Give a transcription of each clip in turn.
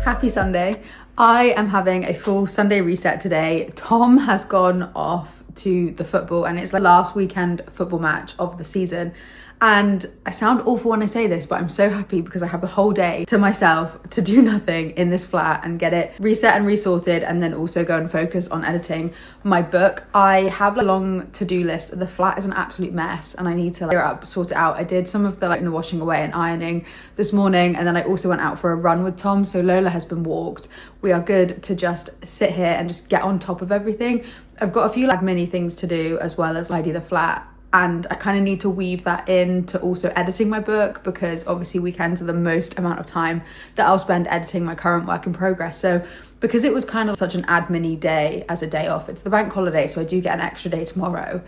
Happy Sunday. I am having a full Sunday reset today. Tom has gone off to the football and it's the last weekend football match of the season. And I sound awful when I say this, but I'm so happy because I have the whole day to myself to do nothing in this flat and get it reset and resorted, and then also go and focus on editing my book. I have a long to-do list. The flat is an absolute mess and I need to clear it up, sort it out. I did some of the in the washing away and ironing this morning, and then I also went out for a run with Tom. So Lola has been walked. We are good to just sit here and just get on top of everything. I've got a few mini things to do as well as tidy the flat. And I kind of need to weave that in to also editing my book, because obviously weekends are the most amount of time that I'll spend editing my current work in progress. So because it was kind of such an admin-y day as a day off, it's the bank holiday, so I do get an extra day tomorrow.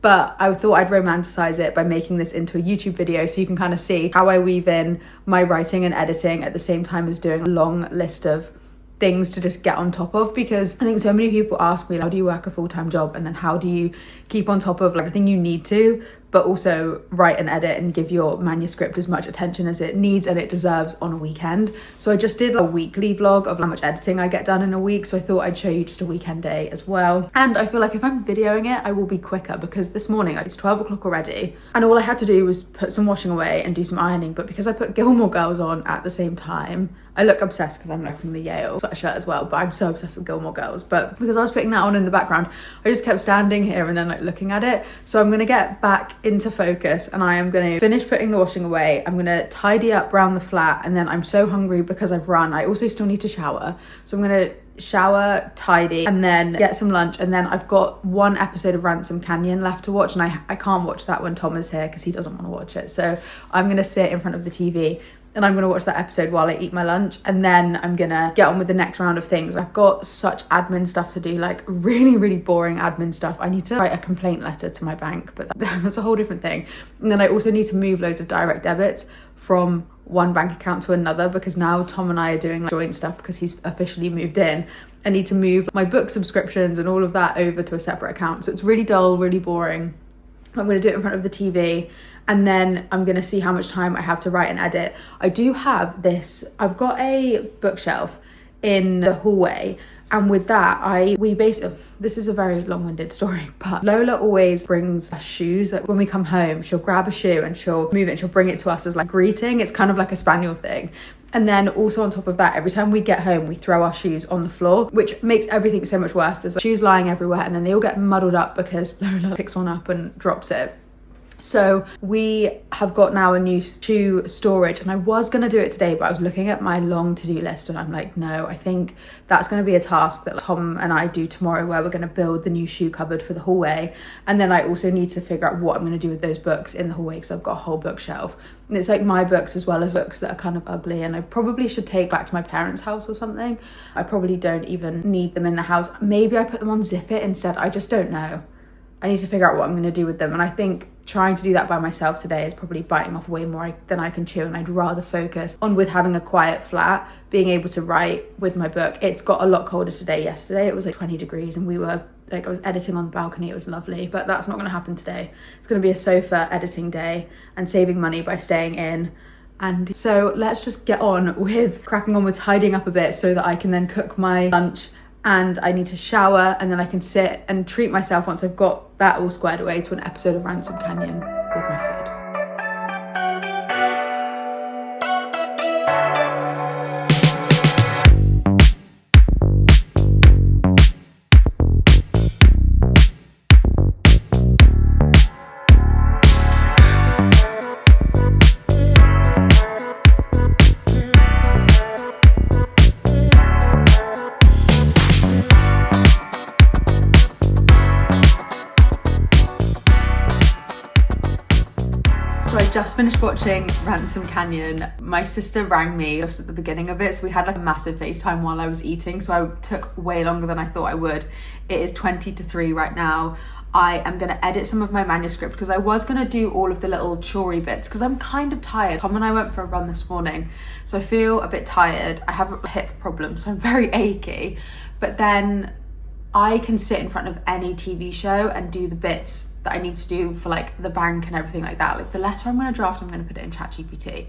But I thought I'd romanticize it by making this into a YouTube video so you can kind of see how I weave in my writing and editing at the same time as doing a long list of things to just get on top of. Because I think so many people ask me, how do you work a full-time job, and then how do you keep on top of everything you need to, but also write and edit and give your manuscript as much attention as it needs and it deserves on a weekend. So I just did a weekly vlog of how much editing I get done in a week, so I thought I'd show you just a weekend day as well. And I feel like if I'm videoing it, I will be quicker, because this morning it's 12 o'clock already and all I had to do was put some washing away and do some ironing. But because I put Gilmore Girls on at the same time, I look obsessed because I'm wearing the Yale sweatshirt as well, but I'm so obsessed with Gilmore Girls. But because I was putting that on in the background, I just kept standing here and then looking at it. So I'm gonna get back into focus and I am gonna finish putting the washing away. I'm gonna tidy up around the flat, and then I'm so hungry because I've run. I also still need to shower. So I'm gonna shower, tidy, and then get some lunch. And then I've got one episode of Ransom Canyon left to watch, and I can't watch that when Tom is here because he doesn't want to watch it. So I'm gonna sit in front of the TV and I'm gonna watch that episode while I eat my lunch, and then I'm gonna get on with the next round of things. I've got such admin stuff to do, like really boring admin stuff. I need to write a complaint letter to my bank, but that's a whole different thing. And then I also need to move loads of direct debits from one bank account to another, because now Tom and I are doing joint stuff because he's officially moved in. I need to move my book subscriptions and all of that over to a separate account. So it's really dull, really boring. I'm gonna do it in front of the TV, and then I'm gonna see how much time I have to write and edit. I do have this, I've got a bookshelf in the hallway, and with that, this is a very long-winded story, but Lola always brings us shoes. Like when we come home, she'll grab a shoe and she'll move it and she'll bring it to us as greeting. It's kind of like a spaniel thing. And then also on top of that, every time we get home, we throw our shoes on the floor, which makes everything so much worse. There's shoes lying everywhere, and then they all get muddled up because Lola picks one up and drops it. So we have got now a new shoe storage, and I was gonna do it today, but I was looking at my long to-do list and I'm like, no, I think that's gonna be a task that Tom and I do tomorrow, where we're gonna build the new shoe cupboard for the hallway. And then I also need to figure out what I'm gonna do with those books in the hallway, because I've got a whole bookshelf. And it's my books as well as books that are kind of ugly, and I probably should take back to my parents' house or something. I probably don't even need them in the house. Maybe I put them on Zip It instead. I just don't know. I need to figure out what I'm going to do with them. And I think trying to do that by myself today is probably biting off way more than I can chew. And I'd rather focus on, with having a quiet flat, being able to write with my book. It's got a lot colder today. Yesterday it was 20 degrees and I was editing on the balcony. It was lovely, but that's not going to happen today. It's going to be a sofa editing day and saving money by staying in. And so let's just get on with cracking on with tidying up a bit so that I can then cook my lunch. And I need to shower, and then I can sit and treat myself once I've got that all squared away to an episode of Ransom Canyon with my food. So I just finished watching Ransom Canyon. My sister rang me just at the beginning of it, so we had a massive FaceTime while I was eating, so I took way longer than I thought I would. It is 20 to 3 right now. I am gonna edit some of my manuscript because I was gonna do all of the little chorey bits because I'm kind of tired. Tom and I went for a run this morning, so I feel a bit tired. I have a hip problem, so I'm very achy, but then I can sit in front of any TV show and do the bits that I need to do for like the bank and everything like that. Like the letter I'm going to draft, I'm going to put it in ChatGPT.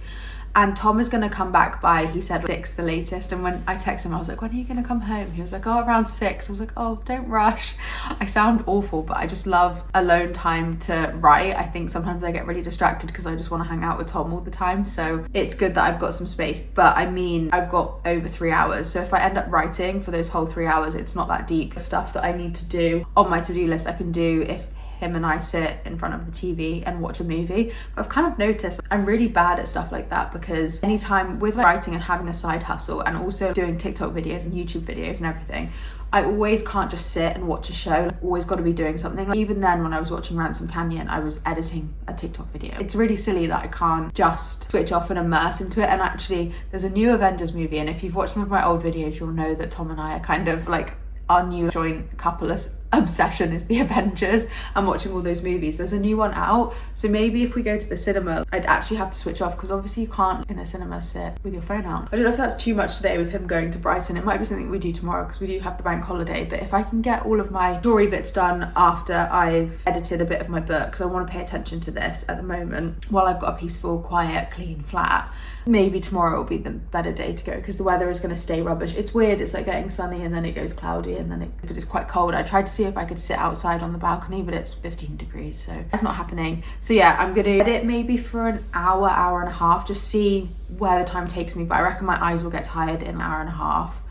And Tom is going to come back by, he said 6 the latest. And when I texted him, I was like, when are you going to come home? He was like, oh, around 6. I was like, oh, don't rush. I sound awful, but I just love alone time to write. I think sometimes I get really distracted because I just want to hang out with Tom all the time. So it's good that I've got some space. But I mean, I've got over 3 hours. So if I end up writing for those whole 3 hours, it's not that deep. Stuff that I need to do on my to-do list, I can do if him and I sit in front of the TV and watch a movie. But I've kind of noticed I'm really bad at stuff like that, because anytime with like writing and having a side hustle and also doing TikTok videos and YouTube videos and everything, I always can't just sit and watch a show. I've always got to be doing something. Like even then when I was watching Ransom Canyon, I was editing a TikTok video. It's really silly that I can't just switch off and immerse into it. And actually there's a new Avengers movie, and if you've watched some of my old videos, you'll know that Tom and I are kind of like, our new joint couple obsession is the Avengers and watching all those movies. There's a new one out, so maybe if we go to the cinema, I'd actually have to switch off, because obviously you can't in a cinema sit with your phone out. I don't know if that's too much today with him going to Brighton. It might be something we do tomorrow because we do have the bank holiday, but if I can get all of my story bits done after I've edited a bit of my book, because I want to pay attention to this at the moment while I've got a peaceful, quiet, clean flat, maybe tomorrow will be the better day to go, because the weather is going to stay rubbish. It's weird, it's like getting sunny and then it goes cloudy and then it's quite cold. I tried to see if I could sit outside on the balcony, but it's 15 degrees, so it's not happening. So yeah, I'm gonna edit maybe for an hour, hour and a half, just see where the time takes me, but I reckon my eyes will get tired in an hour and a half.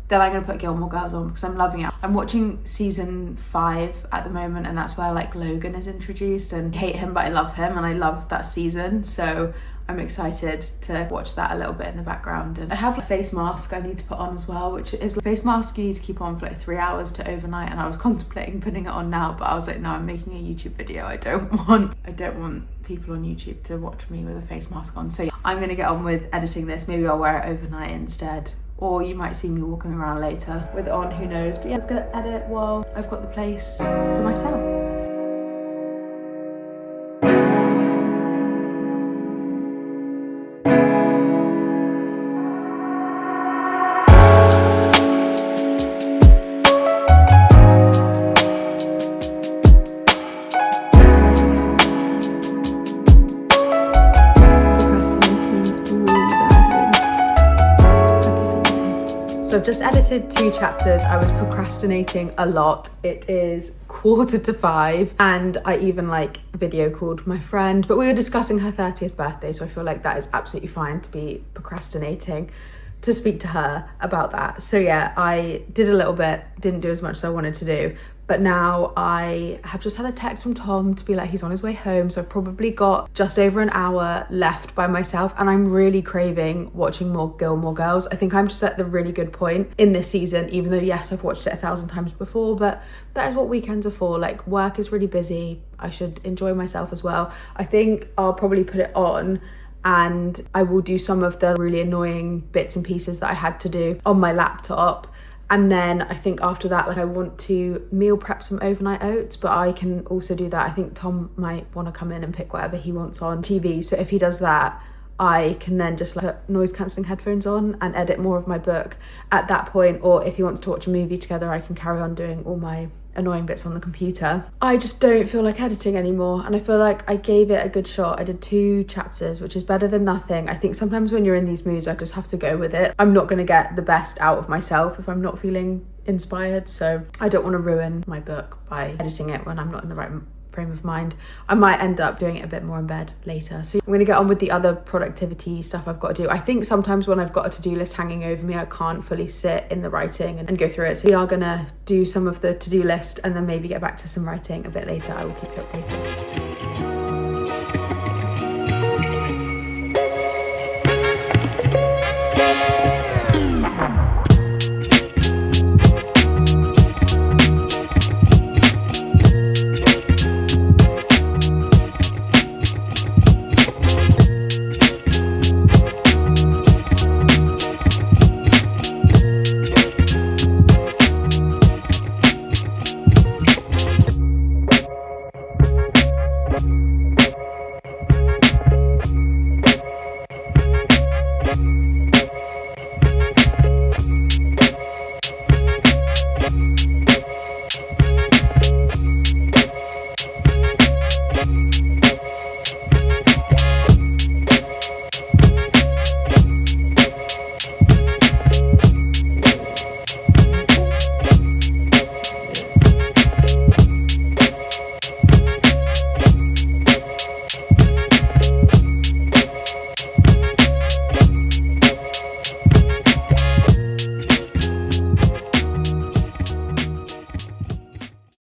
Then I'm gonna put Gilmore Girls on because I'm loving it. I'm watching season 5 at the moment, and that's where like Logan is introduced, and I hate him but I love him, and I love that season, so I'm excited to watch that a little bit in the background. And I have a face mask I need to put on as well, which is a face mask you need to keep on for like 3 hours to overnight, and I was contemplating putting it on now, but I was like, no, I'm making a YouTube video. I don't want people on YouTube to watch me with a face mask on. So yeah, I'm gonna get on with editing this. Maybe I'll wear it overnight instead, or you might see me walking around later with it on, who knows. But yeah, I'm just gonna edit while I've got the place to myself. So I've just edited 2 chapters. I was procrastinating a lot. It is 4:45 and I even like video called my friend, but we were discussing her 30th birthday, so I feel like that is absolutely fine to be procrastinating to speak to her about that. So yeah, I did a little bit, didn't do as much as I wanted to do, but now I have just had a text from Tom to be like he's on his way home, so I've probably got just over an hour left by myself, and I'm really craving watching more Gilmore Girls. I think I'm just at the really good point in this season, even though yes, I've watched it 1,000 times before, but that is what weekends are for. Like, work is really busy, I should enjoy myself as well. I think I'll probably put it on and I will do some of the really annoying bits and pieces that I had to do on my laptop. And then I think after that, like, I want to meal prep some overnight oats, but I can also do that. I think Tom might want to come in and pick whatever he wants on TV. So if he does that, I can then just like put noise cancelling headphones on and edit more of my book at that point. Or if he wants to watch a movie together, I can carry on doing all my annoying bits on the computer. I just don't feel like editing anymore, and I feel like I gave it a good shot. I did 2 chapters, which is better than nothing. I think sometimes when you're in these moods, I just have to go with it. I'm not going to get the best out of myself if I'm not feeling inspired, so I don't want to ruin my book by editing it when I'm not in the right frame of mind. I might end up doing it a bit more in bed later. So I'm going to get on with the other productivity stuff I've got to do. I think sometimes when I've got a to-do list hanging over me, I can't fully sit in the writing and go through it. So we are going to do some of the to-do list and then maybe get back to some writing a bit later. I will keep you updated.